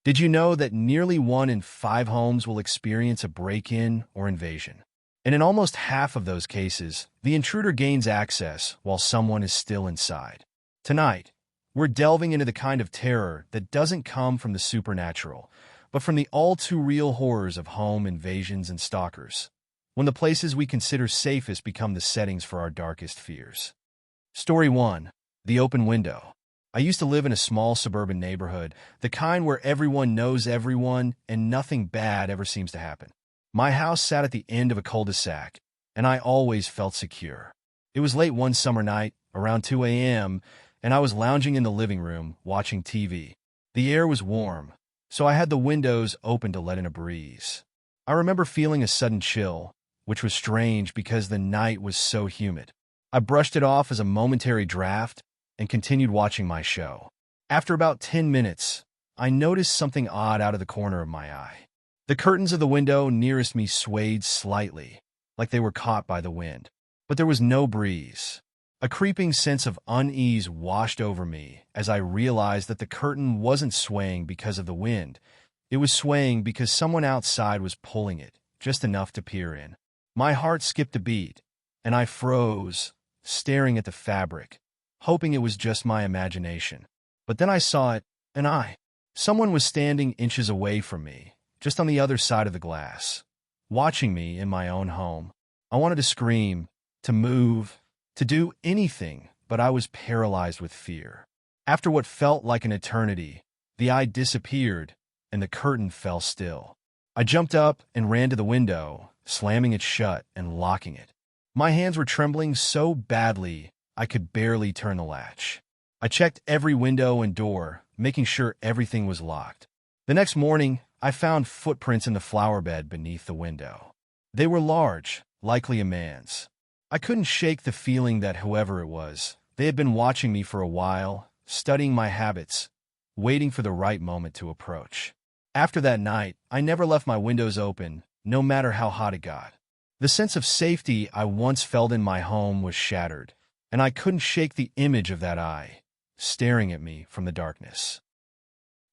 Did you know that nearly 1 in 5 homes will experience a break-in or invasion? And in almost half of those cases, the intruder gains access while someone is still inside. Tonight, we're delving into the kind of terror that doesn't come from the supernatural, but from the all-too-real horrors of home invasions and stalkers, when the places we consider safest become the settings for our darkest fears. Story 1. The Open Window. I used to live in a small suburban neighborhood, the kind where everyone knows everyone and nothing bad ever seems to happen. My house sat at the end of a cul-de-sac, and I always felt secure. It was late one summer night, around 2 a.m., and I was lounging in the living room, watching TV. The air was warm, so I had the windows open to let in a breeze. I remember feeling a sudden chill, which was strange because the night was so humid. I brushed it off as a momentary draft and continued watching my show. After about 10 minutes, I noticed something odd out of the corner of my eye. The curtains of the window nearest me swayed slightly, like they were caught by the wind. But there was no breeze. A creeping sense of unease washed over me as I realized that the curtain wasn't swaying because of the wind. It was swaying because someone outside was pulling it, just enough to peer in. My heart skipped a beat, and I froze, staring at the fabric, hoping it was just my imagination. But then I saw it, someone was standing inches away from me, just on the other side of the glass, watching me in my own home. I wanted to scream, to move, to do anything, but I was paralyzed with fear. After what felt like an eternity, the eye disappeared, and the curtain fell still. I jumped up and ran to the window, slamming it shut and locking it. My hands were trembling so badly I could barely turn the latch. I checked every window and door, making sure everything was locked. The next morning, I found footprints in the flower bed beneath the window. They were large, likely a man's. I couldn't shake the feeling that whoever it was, they had been watching me for a while, studying my habits, waiting for the right moment to approach. After that night, I never left my windows open, no matter how hot it got. The sense of safety I once felt in my home was shattered, and I couldn't shake the image of that eye, staring at me from the darkness.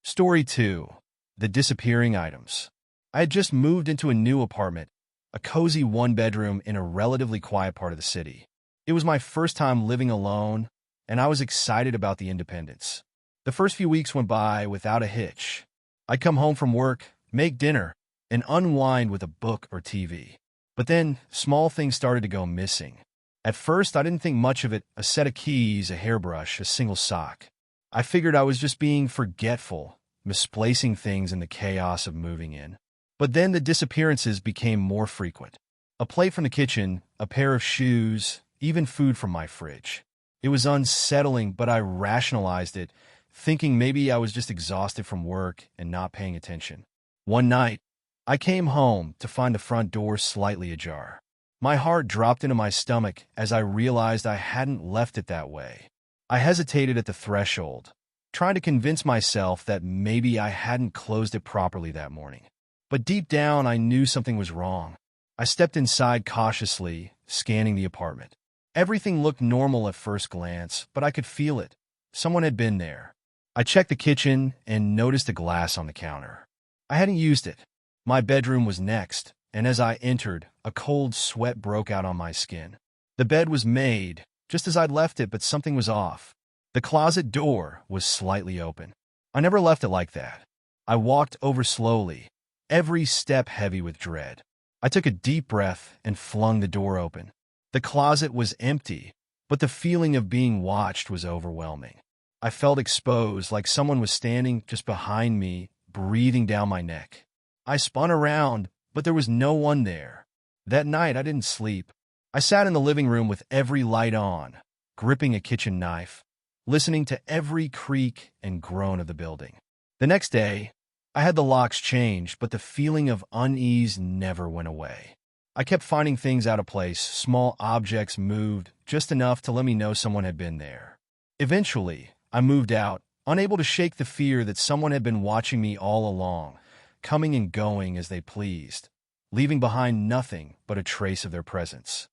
Story 2. The Disappearing Items. I had just moved into a new apartment, a cozy one-bedroom in a relatively quiet part of the city. It was my first time living alone, and I was excited about the independence. The first few weeks went by without a hitch. I'd come home from work, make dinner, and unwind with a book or TV. But then, small things started to go missing. At first, I didn't think much of it: a set of keys, a hairbrush, a single sock. I figured I was just being forgetful, misplacing things in the chaos of moving in. But then the disappearances became more frequent. A plate from the kitchen, a pair of shoes, even food from my fridge. It was unsettling, but I rationalized it, thinking maybe I was just exhausted from work and not paying attention. One night, I came home to find the front door slightly ajar. My heart dropped into my stomach as I realized I hadn't left it that way. I hesitated at the threshold, trying to convince myself that maybe I hadn't closed it properly that morning. But deep down, I knew something was wrong. I stepped inside cautiously, scanning the apartment. Everything looked normal at first glance, but I could feel it. Someone had been there. I checked the kitchen and noticed a glass on the counter. I hadn't used it. My bedroom was next, and as I entered, a cold sweat broke out on my skin. The bed was made, just as I'd left it, but something was off. The closet door was slightly open. I never left it like that. I walked over slowly, every step heavy with dread. I took a deep breath and flung the door open. The closet was empty, but the feeling of being watched was overwhelming. I felt exposed, like someone was standing just behind me, breathing down my neck. I spun around, but there was no one there. That night, I didn't sleep. I sat in the living room with every light on, gripping a kitchen knife, listening to every creak and groan of the building. The next day, I had the locks changed, but the feeling of unease never went away. I kept finding things out of place. Small objects moved just enough to let me know someone had been there. Eventually, I moved out, unable to shake the fear that someone had been watching me all along, coming and going as they pleased, leaving behind nothing but a trace of their presence.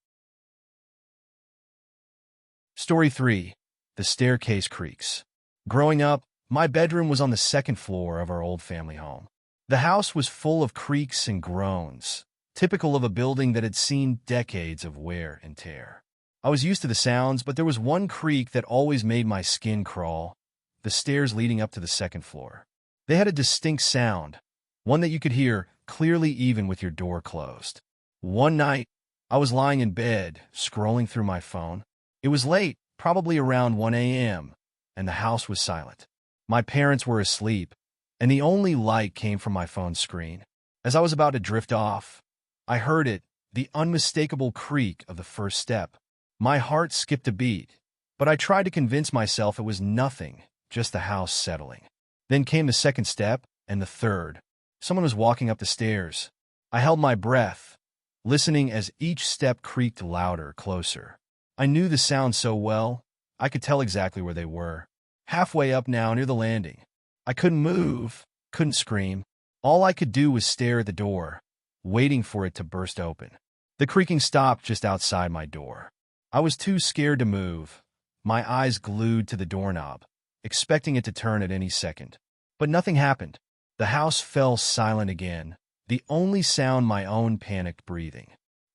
Story 3. The Staircase Creaks. Growing up, My bedroom was on the second floor of our old family home. The house was full of creaks and groans, typical of a building that had seen decades of wear and tear. I was used to the sounds, but there was one creak that always made my skin crawl: the stairs leading up to the second floor. They had a distinct sound, one that you could hear clearly even with your door closed. One night, I was lying in bed, scrolling through my phone. It was late, probably around 1 a.m., and the house was silent. My parents were asleep, and the only light came from my phone screen. As I was about to drift off, I heard it, the unmistakable creak of the first step. My heart skipped a beat, but I tried to convince myself it was nothing, just the house settling. Then came the second step, and the third. Someone was walking up the stairs. I held my breath, listening as each step creaked louder, closer. I knew the sound so well, I could tell exactly where they were. Halfway up now, near the landing. I couldn't move, couldn't scream. All I could do was stare at the door, waiting for it to burst open. The creaking stopped just outside my door. I was too scared to move, my eyes glued to the doorknob, expecting it to turn at any second. But nothing happened. The house fell silent again, the only sound my own panicked breathing.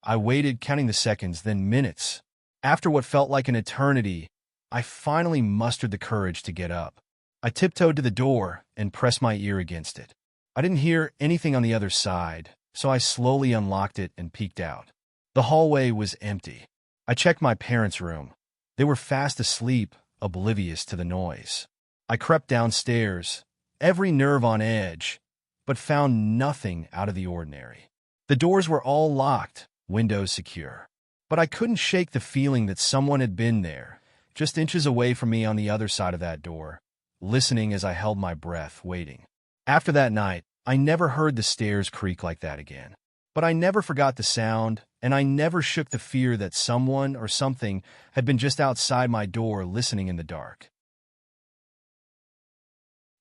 I waited, counting the seconds, then minutes. After what felt like an eternity, I finally mustered the courage to get up. I tiptoed to the door and pressed my ear against it. I didn't hear anything on the other side, so I slowly unlocked it and peeked out. The hallway was empty. I checked my parents' room. They were fast asleep, oblivious to the noise. I crept downstairs, every nerve on edge, but found nothing out of the ordinary. The doors were all locked, windows secure. But I couldn't shake the feeling that someone had been there, just inches away from me on the other side of that door, listening as I held my breath, waiting. After that night, I never heard the stairs creak like that again. But I never forgot the sound, and I never shook the fear that someone or something had been just outside my door listening in the dark.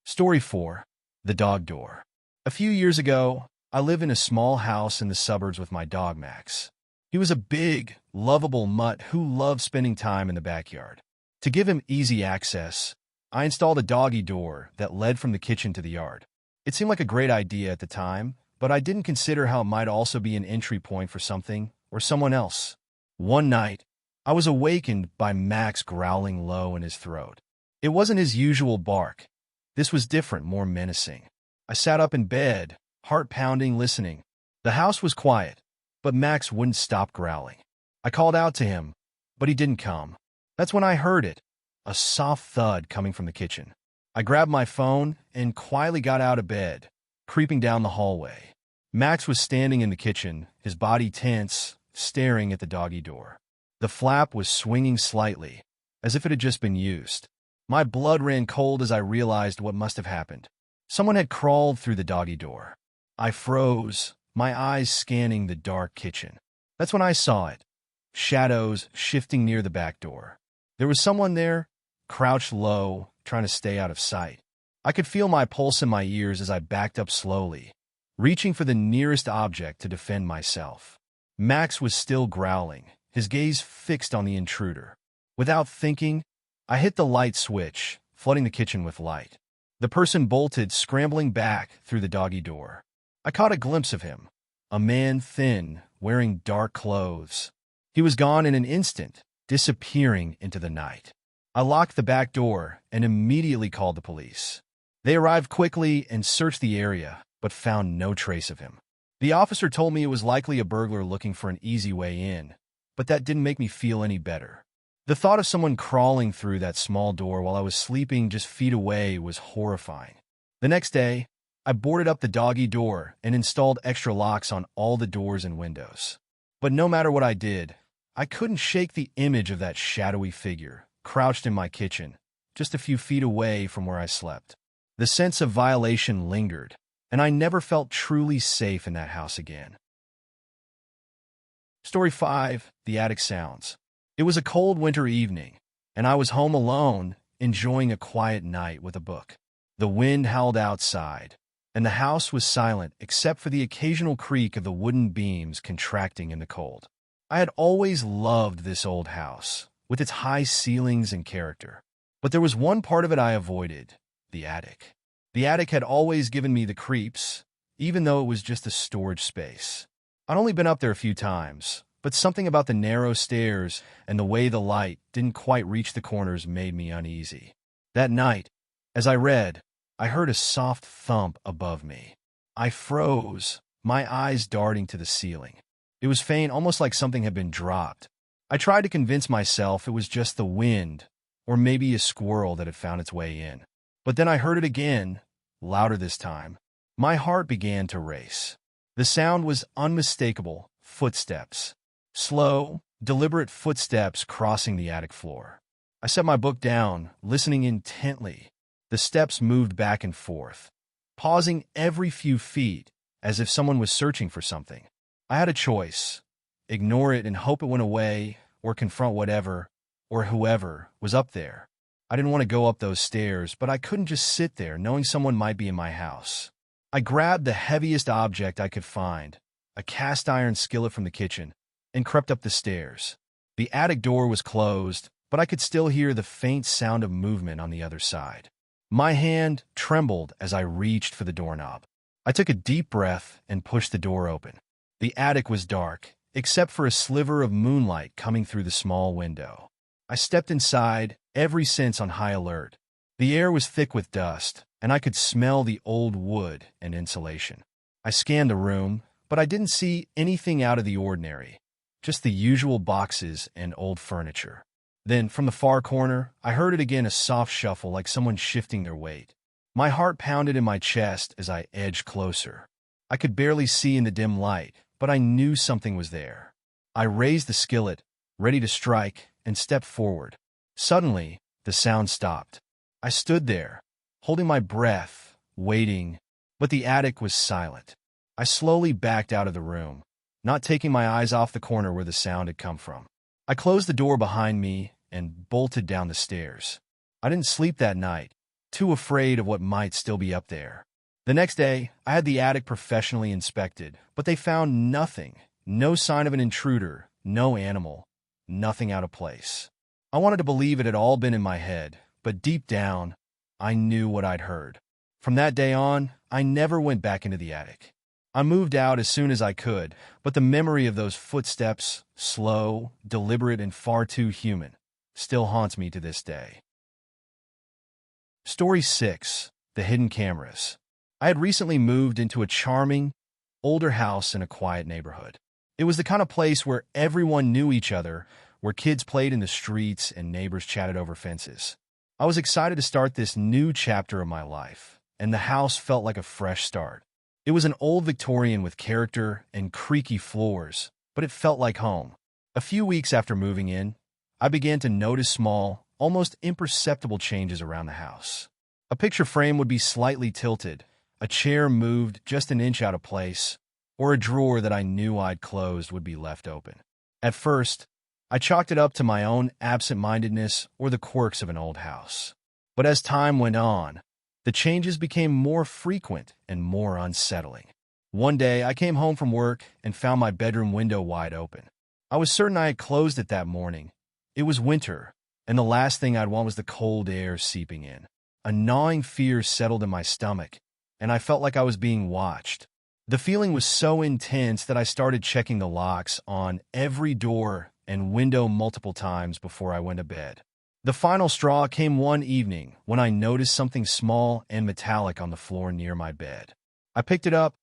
Story 4. The Dog Door. A few years ago, I lived in a small house in the suburbs with my dog Max. He was a big, lovable mutt who loved spending time in the backyard. To give him easy access, I installed a doggy door that led from the kitchen to the yard. It seemed like a great idea at the time, but I didn't consider how it might also be an entry point for something or someone else. One night, I was awakened by Max growling low in his throat. It wasn't his usual bark. This was different, more menacing. I sat up in bed, heart pounding, listening. The house was quiet, but Max wouldn't stop growling. I called out to him, but he didn't come. That's when I heard it, a soft thud coming from the kitchen. I grabbed my phone and quietly got out of bed, creeping down the hallway. Max was standing in the kitchen, his body tense, staring at the doggy door. The flap was swinging slightly, as if it had just been used. My blood ran cold as I realized what must have happened. Someone had crawled through the doggy door. I froze, my eyes scanning the dark kitchen. That's when I saw it. Shadows shifting near the back door. There was someone there, crouched low, trying to stay out of sight. I could feel my pulse in my ears as I backed up slowly, reaching for the nearest object to defend myself. Max was still growling, his gaze fixed on the intruder. Without thinking, I hit the light switch, flooding the kitchen with light. The person bolted, scrambling back through the doggy door. I caught a glimpse of him, a man thin, wearing dark clothes. He was gone in an instant, disappearing into the night. I locked the back door and immediately called the police. They arrived quickly and searched the area, but found no trace of him. The officer told me it was likely a burglar looking for an easy way in, but that didn't make me feel any better. The thought of someone crawling through that small door while I was sleeping just feet away was horrifying. The next day, I boarded up the doggy door and installed extra locks on all the doors and windows. But no matter what I did, I couldn't shake the image of that shadowy figure, crouched in my kitchen, just a few feet away from where I slept. The sense of violation lingered, and I never felt truly safe in that house again. Story 5. The Attic Sounds. It was a cold winter evening, and I was home alone, enjoying a quiet night with a book. The wind howled outside, and the house was silent except for the occasional creak of the wooden beams contracting in the cold. I had always loved this old house, with its high ceilings and character. But there was one part of it I avoided, the attic. The attic had always given me the creeps, even though it was just a storage space. I'd only been up there a few times, but something about the narrow stairs and the way the light didn't quite reach the corners made me uneasy. That night, as I read, I heard a soft thump above me. I froze, my eyes darting to the ceiling. It was faint, almost like something had been dropped. I tried to convince myself it was just the wind, or maybe a squirrel that had found its way in. But then I heard it again, louder this time. My heart began to race. The sound was unmistakable, footsteps. Slow, deliberate footsteps crossing the attic floor. I set my book down, listening intently. The steps moved back and forth, pausing every few feet, as if someone was searching for something. I had a choice: ignore it and hope it went away, or confront whatever, or whoever, was up there. I didn't want to go up those stairs, but I couldn't just sit there knowing someone might be in my house. I grabbed the heaviest object I could find, a cast iron skillet from the kitchen, and crept up the stairs. The attic door was closed, but I could still hear the faint sound of movement on the other side. My hand trembled as I reached for the doorknob. I took a deep breath and pushed the door open. The attic was dark, except for a sliver of moonlight coming through the small window. I stepped inside, every sense on high alert. The air was thick with dust, and I could smell the old wood and insulation. I scanned the room, but I didn't see anything out of the ordinary, just the usual boxes and old furniture. Then, from the far corner, I heard it again, a soft shuffle like someone shifting their weight. My heart pounded in my chest as I edged closer. I could barely see in the dim light, but I knew something was there. I raised the skillet, ready to strike, and stepped forward. Suddenly, the sound stopped. I stood there, holding my breath, waiting, but the attic was silent. I slowly backed out of the room, not taking my eyes off the corner where the sound had come from. I closed the door behind me and bolted down the stairs. I didn't sleep that night, too afraid of what might still be up there. The next day, I had the attic professionally inspected, but they found nothing. No sign of an intruder, no animal, nothing out of place. I wanted to believe it had all been in my head, but deep down, I knew what I'd heard. From that day on, I never went back into the attic. I moved out as soon as I could, but the memory of those footsteps, slow, deliberate, and far too human, still haunts me to this day. Story 6. The Hidden Cameras. I had recently moved into a charming, older house in a quiet neighborhood. It was the kind of place where everyone knew each other, where kids played in the streets and neighbors chatted over fences. I was excited to start this new chapter of my life, and the house felt like a fresh start. It was an old Victorian with character and creaky floors, but it felt like home. A few weeks after moving in, I began to notice small, almost imperceptible changes around the house. A picture frame would be slightly tilted, a chair moved just an inch out of place, or a drawer that I knew I'd closed would be left open. At first, I chalked it up to my own absent-mindedness or the quirks of an old house. But as time went on, the changes became more frequent and more unsettling. One day, I came home from work and found my bedroom window wide open. I was certain I had closed it that morning. It was winter, and the last thing I'd want was the cold air seeping in. A gnawing fear settled in my stomach, and I felt like I was being watched. The feeling was so intense that I started checking the locks on every door and window multiple times before I went to bed. The final straw came one evening when I noticed something small and metallic on the floor near my bed. I picked it up,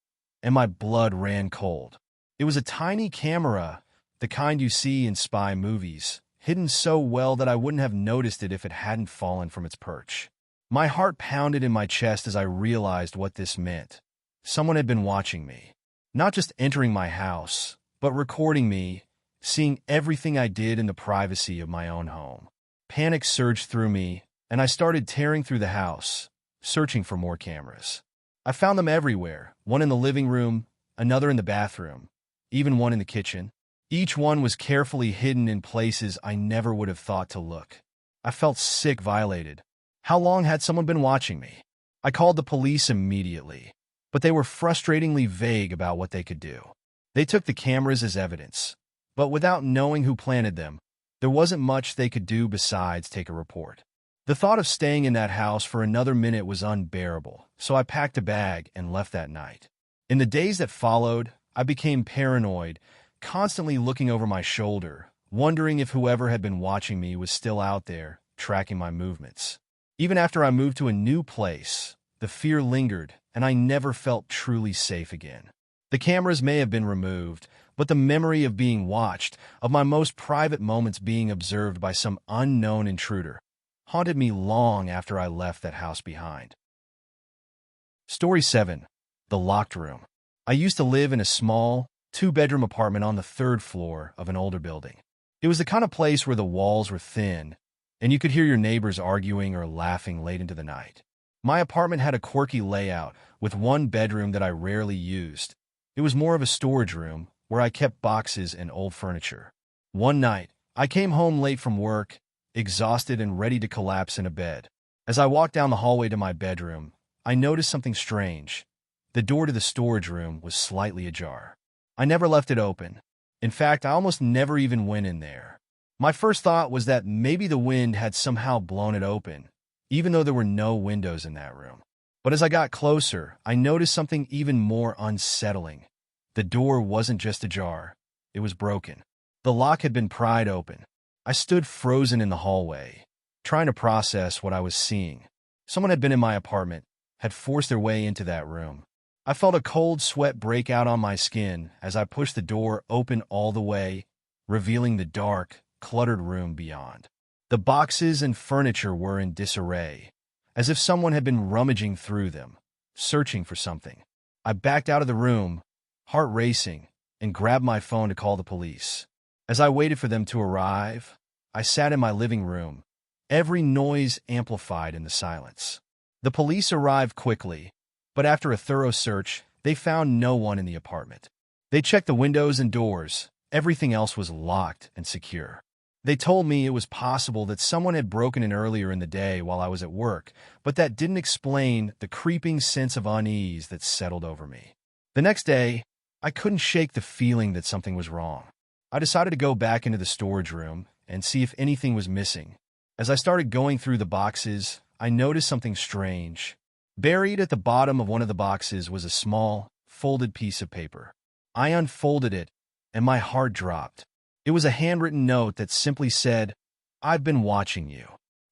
and my blood ran cold. It was a tiny camera, the kind you see in spy movies, hidden so well that I wouldn't have noticed it if it hadn't fallen from its perch. My heart pounded in my chest as I realized what this meant. Someone had been watching me, not just entering my house, but recording me, seeing everything I did in the privacy of my own home. Panic surged through me, and I started tearing through the house, searching for more cameras. I found them everywhere, one in the living room, another in the bathroom, even one in the kitchen. Each one was carefully hidden in places I never would have thought to look. I felt sick, violated. How long had someone been watching me? I called the police immediately, but they were frustratingly vague about what they could do. They took the cameras as evidence, but without knowing who planted them, there wasn't much they could do besides take a report. The thought of staying in that house for another minute was unbearable, so I packed a bag and left that night. In the days that followed, I became paranoid, constantly looking over my shoulder, wondering if whoever had been watching me was still out there, tracking my movements. Even after I moved to a new place, the fear lingered, and I never felt truly safe again. The cameras may have been removed, but the memory of being watched, of my most private moments being observed by some unknown intruder, haunted me long after I left that house behind. Story 7. The Locked Room. I used to live in a small, two-bedroom apartment on the third floor of an older building. It was the kind of place where the walls were thin, and you could hear your neighbors arguing or laughing late into the night. My apartment had a quirky layout, with one bedroom that I rarely used. It was more of a storage room, where I kept boxes and old furniture. One night, I came home late from work, exhausted and ready to collapse in a bed. As I walked down the hallway to my bedroom, I noticed something strange. The door to the storage room was slightly ajar. I never left it open. In fact, I almost never even went in there. My first thought was that maybe the wind had somehow blown it open, even though there were no windows in that room. But as I got closer, I noticed something even more unsettling. The door wasn't just ajar, it was broken. The lock had been pried open. I stood frozen in the hallway, trying to process what I was seeing. Someone had been in my apartment, had forced their way into that room. I felt a cold sweat break out on my skin as I pushed the door open all the way, revealing the dark, cluttered room beyond. The boxes and furniture were in disarray, as if someone had been rummaging through them, searching for something. I backed out of the room, heart racing, and grabbed my phone to call the police. As I waited for them to arrive, I sat in my living room, every noise amplified in the silence. The police arrived quickly, but after a thorough search, they found no one in the apartment. They checked the windows and doors. Everything else was locked and secure. They told me it was possible that someone had broken in earlier in the day while I was at work, but that didn't explain the creeping sense of unease that settled over me. The next day, I couldn't shake the feeling that something was wrong. I decided to go back into the storage room and see if anything was missing. As I started going through the boxes, I noticed something strange. Buried at the bottom of one of the boxes was a small, folded piece of paper. I unfolded it, and my heart dropped. It was a handwritten note that simply said, "I've been watching you."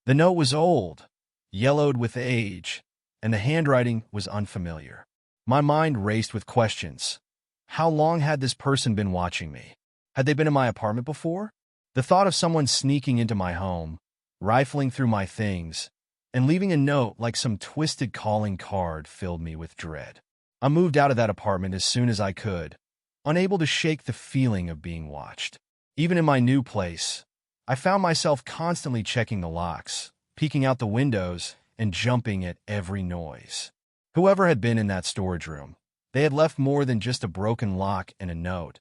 The note was old, yellowed with age, and the handwriting was unfamiliar. My mind raced with questions. How long had this person been watching me? Had they been in my apartment before? The thought of someone sneaking into my home, rifling through my things, and leaving a note like some twisted calling card filled me with dread. I moved out of that apartment as soon as I could, unable to shake the feeling of being watched. Even in my new place, I found myself constantly checking the locks, peeking out the windows, and jumping at every noise. Whoever had been in that storage room, they had left more than just a broken lock and a note.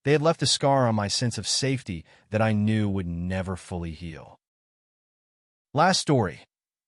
They had left a scar on my sense of safety that I knew would never fully heal. Last story.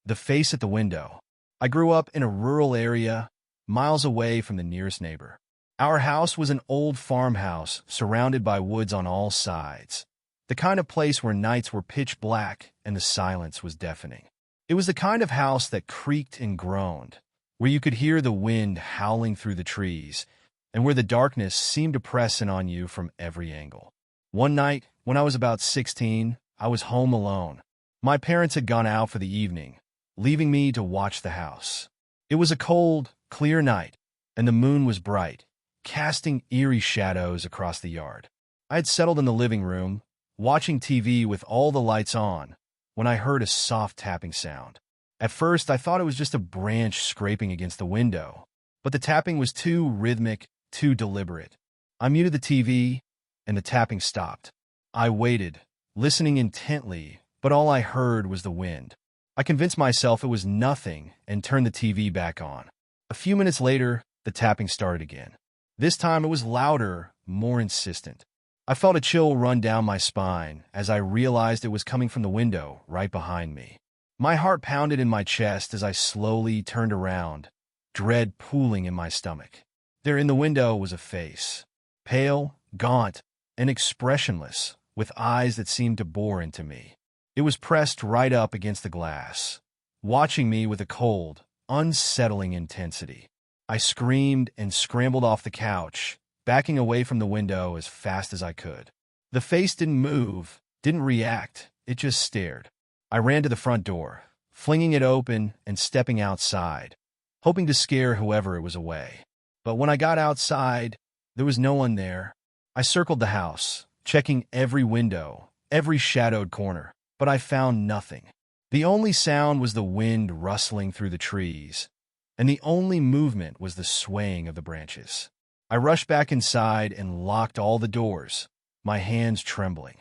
The face at the window. I grew up in a rural area, miles away from the nearest neighbor. Our house was an old farmhouse surrounded by woods on all sides, the kind of place where nights were pitch black and the silence was deafening. It was the kind of house that creaked and groaned, where you could hear the wind howling through the trees, and where the darkness seemed to press in on you from every angle. One night, when I was about 16, I was home alone. My parents had gone out for the evening, leaving me to watch the house. It was a cold, clear night, and the moon was bright, casting eerie shadows across the yard. I had settled in the living room, watching TV with all the lights on, when I heard a soft tapping sound. At first, I thought it was just a branch scraping against the window, but the tapping was too rhythmic, too deliberate. I muted the TV, and the tapping stopped. I waited, listening intently, but all I heard was the wind. I convinced myself it was nothing and turned the TV back on. A few minutes later, the tapping started again. This time it was louder, more insistent. I felt a chill run down my spine as I realized it was coming from the window right behind me. My heart pounded in my chest as I slowly turned around, dread pooling in my stomach. There in the window was a face, pale, gaunt, and expressionless, with eyes that seemed to bore into me. It was pressed right up against the glass, watching me with a cold, unsettling intensity. I screamed and scrambled off the couch, backing away from the window as fast as I could. The face didn't move, didn't react, it just stared. I ran to the front door, flinging it open and stepping outside, hoping to scare whoever it was away. But when I got outside, there was no one there. I circled the house, checking every window, every shadowed corner, but I found nothing. The only sound was the wind rustling through the trees, and the only movement was the swaying of the branches. I rushed back inside and locked all the doors, my hands trembling.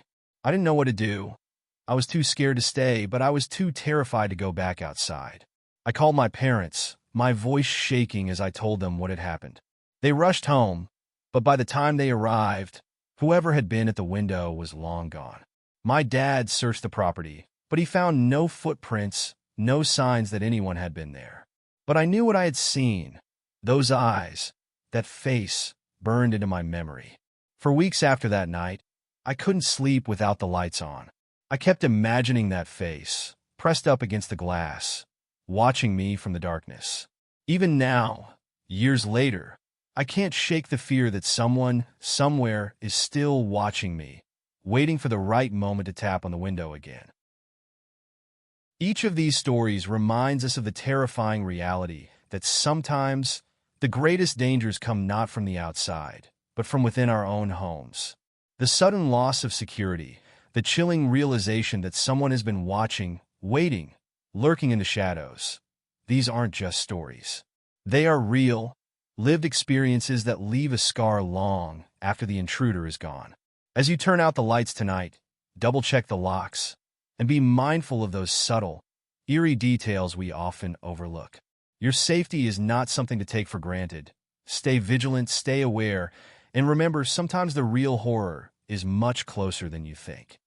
I didn't know what to do. I was too scared to stay, but I was too terrified to go back outside. I called my parents, my voice shaking as I told them what had happened. They rushed home, but by the time they arrived, whoever had been at the window was long gone. My dad searched the property, but he found no footprints, no signs that anyone had been there. But I knew what I had seen. Those eyes, that face, burned into my memory. For weeks after that night, I couldn't sleep without the lights on. I kept imagining that face, pressed up against the glass, watching me from the darkness. Even now, years later, I can't shake the fear that someone, somewhere, is still watching me, waiting for the right moment to tap on the window again. Each of these stories reminds us of the terrifying reality that sometimes the greatest dangers come not from the outside, but from within our own homes. The sudden loss of security, the chilling realization that someone has been watching, waiting, lurking in the shadows. These aren't just stories. They are real, lived experiences that leave a scar long after the intruder is gone. As you turn out the lights tonight, double-check the locks, and be mindful of those subtle, eerie details we often overlook. Your safety is not something to take for granted. Stay vigilant, stay aware, and remember, sometimes the real horror is much closer than you think.